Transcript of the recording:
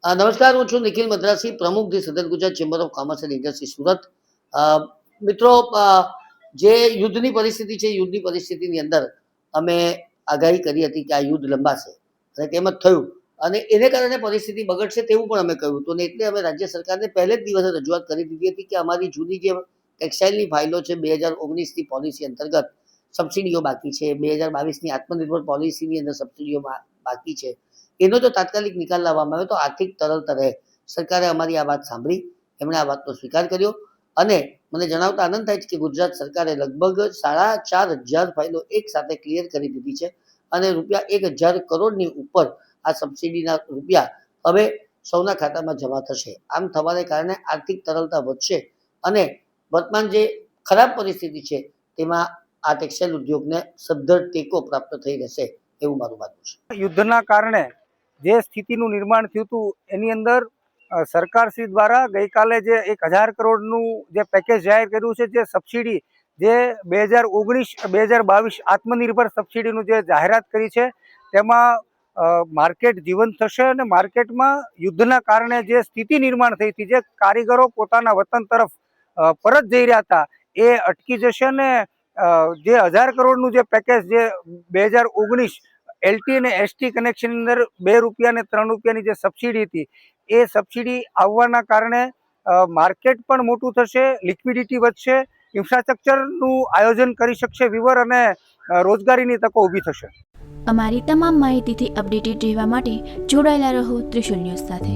નમસ્કાર, હું છું નિખિલ મદ્રાસી, પ્રમુખ ધી સદન Gujarat chamber of commerce and industry Surat. મિત્રો, જે યુદ્ધની પરિસ્થિતિ છે, યુદ્ધની પરિસ્થિતિની અંદર અમે આગાહી કરી હતી કે આ યુદ્ધ લંબાશે અને તેમ જ થયું. અને એને કારણે પરિસ્થિતિ બગડશે તેવું પણ અમે કહ્યું હતું. ને એટલે અમે રાજ્ય સરકારને પહેલે જ દિવસે રજૂઆત કરી દીધી હતી કે અમારી જૂની જે ટેક્સટાઇલની ફાઇલો છે 2019ની પોલિસી અંતર્ગત સબસિડીઓ બાકી છે, 2022ની આત્મનિર્ભર પોલિસીની અંદર સબસિડીઓ બાકી છે, એનો જો તાત્કાલિક નિકાલ લાવવામાં આવે તો આર્થિક તરલતા રહે. સરકારે અમારી આ વાત સાંભળી, એમણે આ વાતનો સ્વીકાર કર્યો અને મને જણાવતા આનંદ થાય છે કે ગુજરાત સરકારે લગભગ 4,500 ફાઇલો એક સાથે ક્લિયર કરી દીધી છે અને ₹1,000 કરોડની ઉપર આ સબસિડીના રૂપિયા હવે સૌના ખાતામાં જમા થશે. આમ થવાને કારણે આર્થિક તરલતા વધશે અને વર્તમાન જે ખરાબ પરિસ્થિતિ છે તેમાં આ ટેક્સટાઇલ ઉદ્યોગને સદ્ધર ટેકો પ્રાપ્ત થઈ રહેશે એવું મારું માનવું છે. યુદ્ધના કારણે જે સ્થિતિનું નિર્માણ થયું હતું એની અંદર સરકારશ્રી દ્વારા ગઈકાલે જે 1,000 કરોડનું જે પેકેજ જાહેર કર્યું છે, જે સબસિડી જે 2019-2022 આત્મનિર્ભર સબસિડીનું જે જાહેરાત કરી છે તેમાં માર્કેટ જીવંત થશે અને માર્કેટમાં યુદ્ધના કારણે જે સ્થિતિ નિર્માણ થઈ હતી, જે કારીગરો પોતાના વતન તરફ પરત જઈ રહ્યા હતા એ અટકી જશે અને જે 1,000 કરોડનું જે પેકેજ જે 2019 LT અને ST કનેક્શનની અંદર ₹2 અને ₹3ની જે સબસિડી હતી એ સબસિડી આવવાના કારણે માર્કેટ પણ મોટું થશે, લિક્વિડિટી વધશે, ઇન્ફ્રાસ્ટ્રક્ચરનું આયોજન કરી શકશે વિવર અને રોજગારીની તકો ઊભી થશે. અમારી તમામ માહિતીથી અપડેટેડ રહેવા માટે જોડાયેલા રહો ત્રિશુલ ન્યૂઝ સાથે.